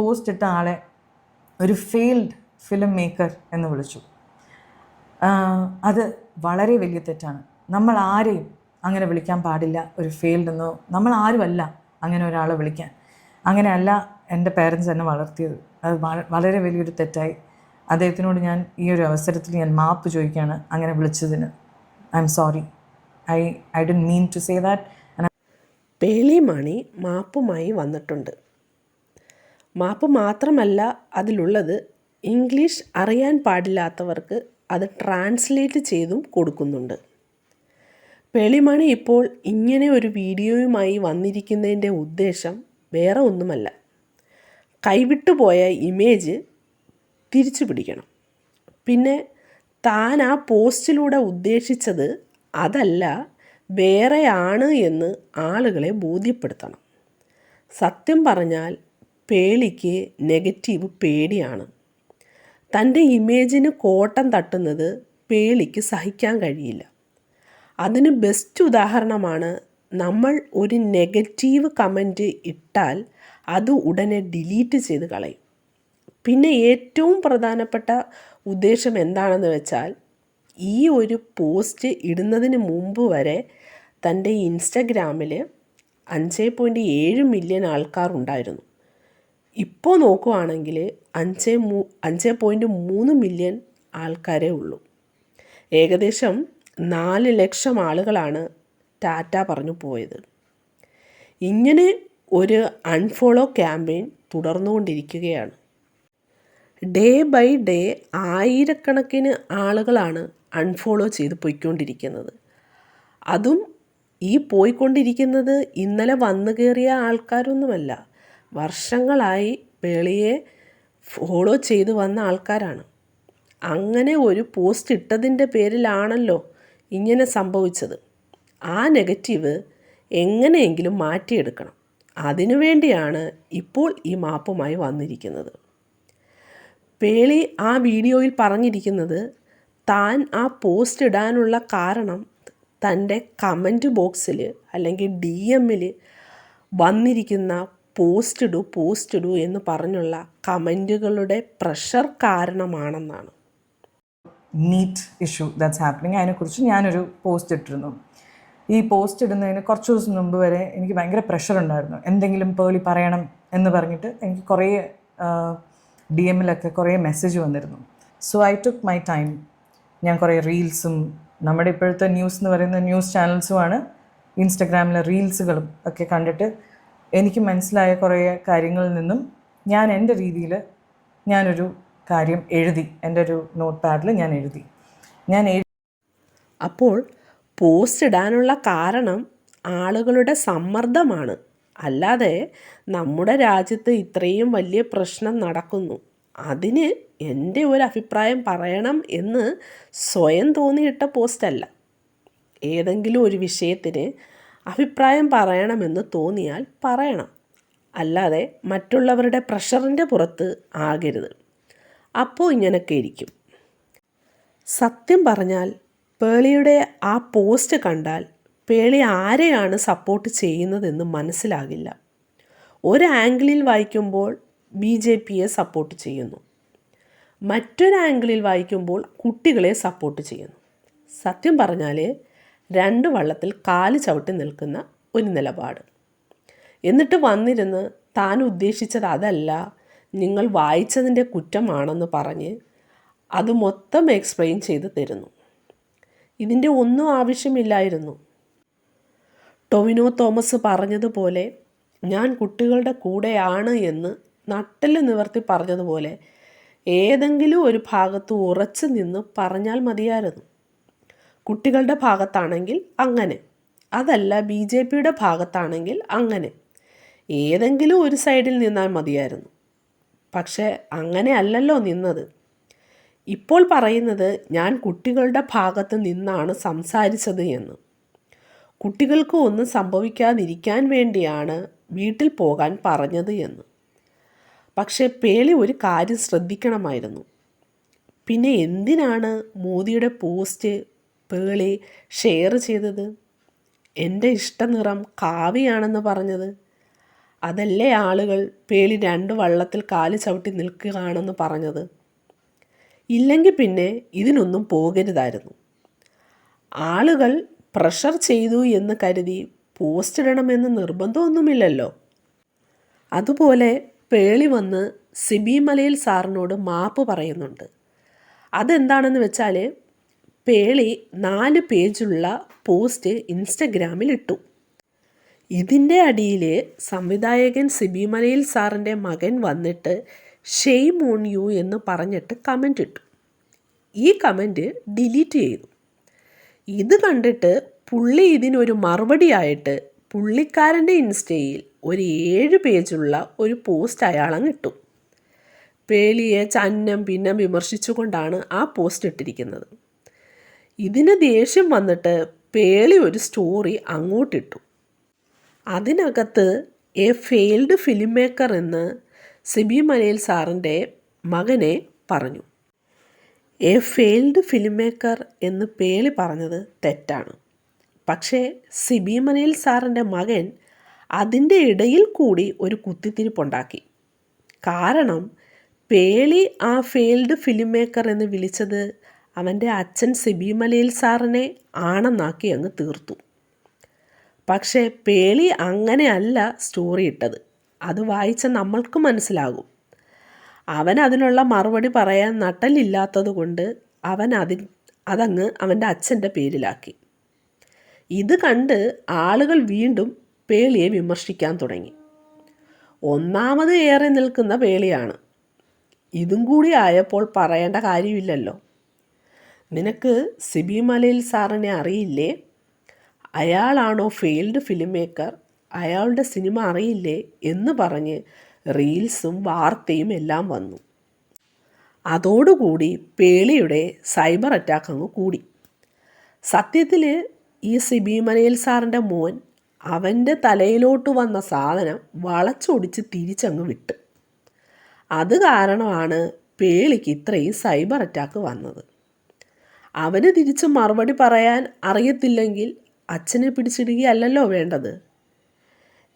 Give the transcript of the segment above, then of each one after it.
Post ഇട്ട ആളെ ഒരു ഫെയിൽഡ് ഫിലിം മേക്കർ എന്ന് വിളിച്ചു. അത് വളരെ വലിയ തെറ്റാണ്. നമ്മൾ ആരെയും അങ്ങനെ വിളിക്കാൻ പാടില്ല ഒരു ഫെയിൽഡ് എന്നോ. നമ്മൾ ആരുമല്ല അങ്ങനെ ഒരാളെ വിളിക്കാൻ. അങ്ങനെയല്ല എൻ്റെ പേരൻസ് എന്നെ വളർത്തിയത്. അത് വളരെ വലിയൊരു തെറ്റായി. അദ്ദേഹത്തിനോട് ഞാൻ ഈ ഒരു അവസരത്തിൽ ഞാൻ മാപ്പ് ചോദിക്കുകയാണ് അങ്ങനെ വിളിച്ചതിന്. I am sorry. I didn't mean to say that. Pearle Maaney മാപ്പുമായി വന്നിട്ടുണ്ട്. മാപ്പ് മാത്രമല്ല അതിലുള്ളത്, ഇംഗ്ലീഷ് അറിയാൻ പാടില്ലാത്തവർക്ക് അത് ട്രാൻസ്ലേറ്റ് ചെയ്തും കൊടുക്കുന്നുണ്ട്. പേളിമാണി ഇപ്പോൾ ഇങ്ങനെ ഒരു വീഡിയോയുമായി വന്നിരിക്കുന്നതിൻ്റെ ഉദ്ദേശം വേറെ ഒന്നുമല്ല, കൈവിട്ടുപോയ ഇമേജ് തിരിച്ചു പിടിക്കണം. പിന്നെ താൻ ആ പോസ്റ്റിലൂടെ ഉദ്ദേശിച്ചത് അതല്ല, വേറെയാണ് എന്ന് ആളുകളെ ബോധ്യപ്പെടുത്തണം. സത്യം പറഞ്ഞാൽ പേളിക്ക് നെഗറ്റീവ് പേടിയാണ്. തൻ്റെ ഇമേജിന് കോട്ടം തട്ടുന്നത് പേളിക്ക് സഹിക്കാൻ കഴിയില്ല. അതിന് ബെസ്റ്റ് ഉദാഹരണമാണ്, നമ്മൾ ഒരു നെഗറ്റീവ് കമൻറ്റ് ഇട്ടാൽ അത് ഉടനെ ഡിലീറ്റ് ചെയ്ത് കളയും. പിന്നെ ഏറ്റവും പ്രധാനപ്പെട്ട ഉദ്ദേശം എന്താണെന്ന് വെച്ചാൽ, ഈ ഒരു പോസ്റ്റ് ഇടുന്നതിന് മുമ്പ് വരെ തൻ്റെ ഇൻസ്റ്റഗ്രാമിൽ 5.7 മില്യൺ ആൾക്കാരുണ്ടായിരുന്നു. ഇപ്പോൾ നോക്കുവാണെങ്കിൽ 5.3 മില്യൺ ആൾക്കാരേ ഉള്ളൂ. ഏകദേശം 4 ലക്ഷം ആളുകളാണ് ടാറ്റ പറഞ്ഞു പോയത്. ഇങ്ങനെ ഒരു അൺഫോളോ ക്യാമ്പയിൻ തുടർന്നുകൊണ്ടിരിക്കുകയാണ്. ഡേ ബൈ ഡേ ആയിരക്കണക്കിന് ആളുകളാണ് അൺഫോളോ ചെയ്ത് പോയിക്കൊണ്ടിരിക്കുന്നത്. അതും ഈ പോയിക്കൊണ്ടിരിക്കുന്നത് ഇന്നലെ വന്നു കയറിയ ആൾക്കാരൊന്നുമല്ല, വർഷങ്ങളായി പേളിയെ ഫോളോ ചെയ്ത് വന്ന ആൾക്കാരാണ്. അങ്ങനെ ഒരു പോസ്റ്റ് ഇട്ടതിൻ്റെ പേരിലാണല്ലോ ഇങ്ങനെ സംഭവിച്ചത്. ആ നെഗറ്റീവ് എങ്ങനെയെങ്കിലും മാറ്റിയെടുക്കണം. അതിനുവേണ്ടിയാണ് ഇപ്പോൾ ഈ മാപ്പുമായി വന്നിരിക്കുന്നത്. പേളി ആ വീഡിയോയിൽ പറഞ്ഞിരിക്കുന്നത്, താൻ ആ പോസ്റ്റ് ഇടാനുള്ള കാരണം തൻ്റെ കമൻറ്റ് ബോക്സിൽ അല്ലെങ്കിൽ DM-ൽ വന്നിരിക്കുന്ന പോസ്റ്റ് ഇടൂ എന്ന് പറഞ്ഞുള്ള കമൻറ്റുകളുടെ പ്രഷർ കാരണമാണെന്നാണ്. നീറ്റ് ഇഷ്യൂ ദാറ്റ്സ് ഹാപ്പനിങ്, അതിനെക്കുറിച്ച് ഞാനൊരു പോസ്റ്റ് ഇട്ടിരുന്നു. ഈ പോസ്റ്റ് ഇടുന്നതിന് കുറച്ച് ദിവസം മുമ്പ് വരെ എനിക്ക് ഭയങ്കര പ്രഷർ ഉണ്ടായിരുന്നു. എന്തെങ്കിലും പേളി പറയണം എന്ന് പറഞ്ഞിട്ട് എനിക്ക് കുറേ DM-ലൊക്കെ കുറേ മെസ്സേജ് വന്നിരുന്നു. So I took my time. ഞാൻ കുറേ റീൽസും, നമ്മുടെ ഇപ്പോഴത്തെ ന്യൂസ് എന്ന് പറയുന്ന ന്യൂസ് ചാനൽസുമാണ് ഇൻസ്റ്റഗ്രാമിലെ റീൽസുകളും ഒക്കെ കണ്ടിട്ട് എനിക്ക് മനസ്സിലായ കുറേ കാര്യങ്ങളിൽ നിന്നും ഞാൻ എൻ്റെ രീതിയിൽ ഞാനൊരു കാര്യം എഴുതി. എൻ്റെ ഒരു നോട്ട് പാഡിൽ ഞാൻ എഴുതി. അപ്പോൾ പോസ്റ്റ് ഇടാനുള്ള കാരണം ആളുകളുടെ സമ്മർദ്ദമാണ്. അല്ലാതെ നമ്മുടെ രാജ്യത്ത് ഇത്രയും വലിയ പ്രശ്നം നടക്കുന്നു, അതിന് എൻ്റെ ഒരു അഭിപ്രായം പറയണം എന്ന് സ്വയം തോന്നിയിട്ട പോസ്റ്റല്ല. ഏതെങ്കിലും ഒരു വിഷയത്തിന് അഭിപ്രായം പറയണമെന്ന് തോന്നിയാൽ പറയണം, അല്ലാതെ മറ്റുള്ളവരുടെ പ്രഷറിൻ്റെ പുറത്ത് ആകരുത്. അപ്പോൾ ഇങ്ങനെയൊക്കെ ഇരിക്കും. സത്യം പറഞ്ഞാൽ പേളിയുടെ ആ പോസ്റ്റ് കണ്ടാൽ പേളി ആരെയാണ് സപ്പോർട്ട് ചെയ്യുന്നതെന്ന് മനസ്സിലാകില്ല. ഒരു ആംഗിളിൽ വായിക്കുമ്പോൾ BJPയെ സപ്പോർട്ട് ചെയ്യുന്നു, മറ്റൊരു ആംഗിളിൽ വായിക്കുമ്പോൾ കുട്ടികളെ സപ്പോർട്ട് ചെയ്യുന്നു. സത്യം പറഞ്ഞാൽ 2 വള്ളത്തിൽ കാല് ചവിട്ടി നിൽക്കുന്ന ഒരു നിലപാട്. എന്നിട്ട് വന്നിരുന്ന് താൻ ഉദ്ദേശിച്ചത് അതല്ല, നിങ്ങൾ വായിച്ചതിൻ്റെ കുറ്റമാണെന്ന് പറഞ്ഞ് അത് മൊത്തം എക്സ്പ്ലെയിൻ ചെയ്ത് തരുന്നു. ഇതിൻ്റെ ഒന്നും ആവശ്യമില്ലായിരുന്നു. ടൊവിനോ തോമസ് പറഞ്ഞതുപോലെ, ഞാൻ കുട്ടികളുടെ കൂടെയാണ് എന്ന് നട്ടെല്ല് നിവർത്തി പറഞ്ഞതുപോലെ ഏതെങ്കിലും ഒരു ഭാഗത്ത് ഉറച്ചു നിന്ന് പറഞ്ഞാൽ മതിയായിരുന്നു. കുട്ടികളുടെ ഭാഗത്താണെങ്കിൽ അങ്ങനെ, അതല്ല BJPയുടെ ഭാഗത്താണെങ്കിൽ അങ്ങനെ, ഏതെങ്കിലും ഒരു സൈഡിൽ നിന്നാൽ മതിയായിരുന്നു. പക്ഷേ അങ്ങനെ അല്ലല്ലോ നിന്നത്. ഇപ്പോൾ പറയുന്നത് ഞാൻ കുട്ടികളുടെ ഭാഗത്ത് നിന്നാണ് സംസാരിച്ചത് എന്ന്. കുട്ടികൾക്ക് ഒന്നും സംഭവിക്കാതിരിക്കാൻ വേണ്ടിയാണ് വീട്ടിൽ പോകാൻ പറഞ്ഞത് എന്ന്. പക്ഷേ പേളി ഒരു കാര്യം ശ്രദ്ധിക്കണമായിരുന്നു. പിന്നെ എന്തിനാണ് മോദിയുടെ പോസ്റ്റ് പേളി ഷെയർ ചെയ്തത്? എൻ്റെ ഇഷ്ടനിറം കാവിയാണെന്ന് പറഞ്ഞത്. അതല്ലേ ആളുകൾ പേളി 2 വള്ളത്തിൽ കാല് ചവിട്ടി നിൽക്കുകയാണെന്ന് പറഞ്ഞത്. ഇല്ലെങ്കിൽ പിന്നെ ഇതിനൊന്നും പോകരുതായിരുന്നു. ആളുകൾ പ്രഷർ ചെയ്തു എന്ന് കരുതി പോസ്റ്റ് ഇടണമെന്ന് നിർബന്ധമൊന്നുമില്ലല്ലോ. അതുപോലെ പേളി വന്ന് സിബി മലയിൽ സാറിനോട് മാപ്പ് പറയുന്നുണ്ട്. അതെന്താണെന്ന് വെച്ചാൽ പേളി 4 പേജുള്ള പോസ്റ്റ് ഇൻസ്റ്റഗ്രാമിൽ ഇട്ടു. ഇതിൻ്റെ അടിയിൽ സംവിധായകൻ സിബി മലയിൽ സാറിൻ്റെ മകൻ വന്നിട്ട് ഷെയിം ഓൺ യു എന്ന് പറഞ്ഞിട്ട് കമൻ്റ് ഇട്ടു. ഈ കമൻറ്റ് ഡിലീറ്റ് ചെയ്തു. ഇത് കണ്ടിട്ട് പുള്ളി ഇതിനൊരു മറുപടിയായിട്ട് പുള്ളിക്കാരൻ്റെ ഇൻസ്റ്റയിൽ ഒരു 7 പേജുള്ള ഒരു പോസ്റ്റ് അയാളങ്ങ് ഇട്ടു. പേളിയെ ചന്നം പിന്നെ വിമർശിച്ചുകൊണ്ടാണ് ആ പോസ്റ്റ് ഇട്ടിരിക്കുന്നത്. ഇതിന് ദേഷ്യം വന്നിട്ട് പേളി ഒരു സ്റ്റോറി അങ്ങോട്ടിട്ടു. അതിനകത്ത് എ ഫെയിൽഡ് ഫിലിം മേക്കർ എന്ന് സിബി മലയിൽ സാറിൻ്റെ മകനെ പറഞ്ഞു. എ ഫെയിൽഡ് ഫിലിം മേക്കർ എന്ന് പേളി പറഞ്ഞത് തെറ്റാണ്. പക്ഷേ സിബി മലയിൽ സാറിൻ്റെ മകൻ അതിൻ്റെ ഇടയിൽ കൂടി ഒരു കുത്തിത്തിരിപ്പുണ്ടാക്കി. കാരണം പേളി ആ ഫെയിൽഡ് ഫിലിം മേക്കർ എന്ന് വിളിച്ചത് അവൻ്റെ അച്ഛൻ സിബി മലയിൽ സാറിനെ ആണെന്നാക്കി അങ്ങ് തീർത്തു. പക്ഷേ പേളി അങ്ങനെയല്ല സ്റ്റോറി ഇട്ടത്. അത് വായിച്ച നമ്മൾക്ക് മനസ്സിലാകും. അവൻ അതിനുള്ള മറുപടി പറയാൻ നട്ടലില്ലാത്തത് കൊണ്ട് അവൻ അതങ്ങ് അവൻ്റെ അച്ഛൻ്റെ പേരിലാക്കി. ഇത് കണ്ട് ആളുകൾ വീണ്ടും പേളിയെ വിമർശിക്കാൻ തുടങ്ങി. ഒന്നാമത് ഏറെ നിൽക്കുന്ന പേളിയാണ്. ഇതും കൂടി ആയപ്പോൾ പറയേണ്ട കാര്യമില്ലല്ലോ. നിനക്ക് സിബി മലയിൽ സാറിനെ അറിയില്ലേ? അയാളാണോ ഫെയിൽഡ് ഫിലിം മേക്കർ? അയാളുടെ സിനിമ അറിയില്ലേ എന്ന് പറഞ്ഞ് റീൽസും വാർത്തയും എല്ലാം വന്നു. അതോടുകൂടി പേളിയുടെ സൈബർ അറ്റാക്ക് അങ്ങ് കൂടി. സത്യത്തിൽ ഈ സിബി മലയിൽ സാറിൻ്റെ മോൻ അവൻ്റെ തലയിലോട്ട് വന്ന സാധനം വളച്ചൊടിച്ച് തിരിച്ചങ്ങ് വിട്ട്. അത് കാരണമാണ് പേളിക്ക് ഇത്രയും സൈബർ അറ്റാക്ക് വന്നത്. അവന് തിരിച്ച് മറുപടി പറയാൻ അറിയത്തില്ലെങ്കിൽ അച്ഛനെ പിടിച്ചിടുകയല്ലല്ലോ വേണ്ടത്.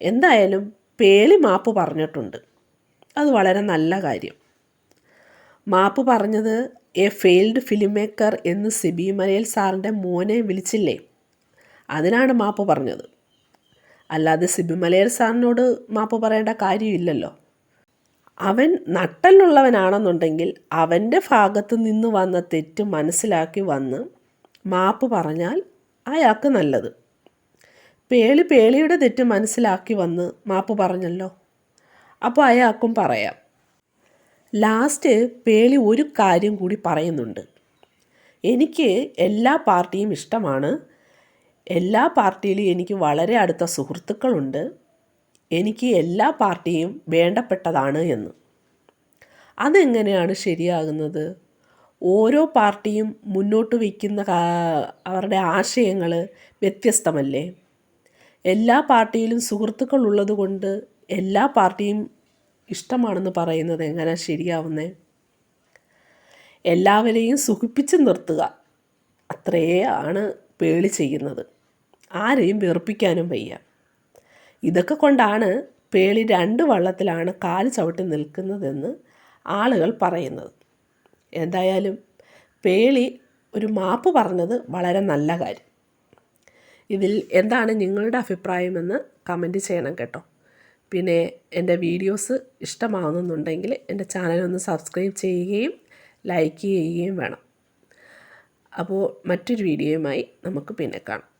എന്തായാലും പേളി മാപ്പ് പറഞ്ഞിട്ടുണ്ട്. അത് വളരെ നല്ല കാര്യം. മാപ്പ് പറഞ്ഞത് എ ഫെയിൽഡ് ഫിലിം മേക്കർ എന്ന് സിബി മലയിൽ സാറിൻ്റെ മോനെ വിളിച്ചില്ലേ, അതിനാണ് മാപ്പ് പറഞ്ഞത്. അല്ലാതെ സിബി മലയിൽ സാറിനോട് മാപ്പ് പറയേണ്ട കാര്യമില്ലല്ലോ. അവൻ നട്ടലുള്ളവനാണെന്നുണ്ടെങ്കിൽ അവൻ്റെ ഭാഗത്ത് നിന്ന് വന്ന തെറ്റ് മനസ്സിലാക്കി വന്ന് മാപ്പ് പറഞ്ഞാൽ അയാൾക്ക് നല്ലത്. പേളിയുടെ തെറ്റ് മനസ്സിലാക്കി വന്ന് മാപ്പ് പറഞ്ഞല്ലോ, അപ്പോൾ അയാൾക്കും പറയാം. ലാസ്റ്റ് പേളി ഒരു കാര്യം കൂടി പറയുന്നുണ്ട്. എനിക്ക് എല്ലാ പാർട്ടിയും ഇഷ്ടമാണ്. എല്ലാ പാർട്ടിയിലും എനിക്ക് വളരെ അടുത്ത സുഹൃത്തുക്കളുണ്ട്. എനിക്ക് എല്ലാ പാർട്ടിയും വേണ്ടപ്പെട്ടതാണ് എന്ന്. അതെങ്ങനെയാണ് ശരിയാകുന്നത്? ഓരോ പാർട്ടിയും മുന്നോട്ട് വയ്ക്കുന്ന അവരുടെ ആശയങ്ങൾ വ്യത്യസ്തമല്ലേ? എല്ലാ പാർട്ടിയിലും സുഹൃത്തുക്കൾ ഉള്ളത് കൊണ്ട് എല്ലാ പാർട്ടിയും ഇഷ്ടമാണെന്ന് പറയുന്നത് എങ്ങനെയാണ് ശരിയാവുന്നത്? എല്ലാവരെയും സുഖിപ്പിച്ച് നിർത്തുക, അത്രയേ ആണ് പേളി ചെയ്യുന്നത്. ആരെയും വെറുപ്പിക്കാനും വയ്യ. ഇതൊക്കെ കൊണ്ടാണ് പേളി 2 വള്ളത്തിലാണ് കാല് ചവിട്ടി നിൽക്കുന്നതെന്ന് ആളുകൾ പറയുന്നത്. എന്തായാലും പേളി ഒരു മാപ്പ് പറഞ്ഞത് വളരെ നല്ല കാര്യം. ഇതിൽ എന്താണ് നിങ്ങളുടെ അഭിപ്രായമെന്ന് കമൻറ്റ് ചെയ്യണം കേട്ടോ. പിന്നെ എൻ്റെ വീഡിയോസ് ഇഷ്ടമാവുന്നുണ്ടെങ്കിൽ എൻ്റെ ചാനലൊന്ന് സബ്സ്ക്രൈബ് ചെയ്യുകയും ലൈക്ക് ചെയ്യുകയും വേണം. അപ്പോൾ മറ്റൊരു വീഡിയോയുമായി നമുക്ക് പിന്നെ കാണാം.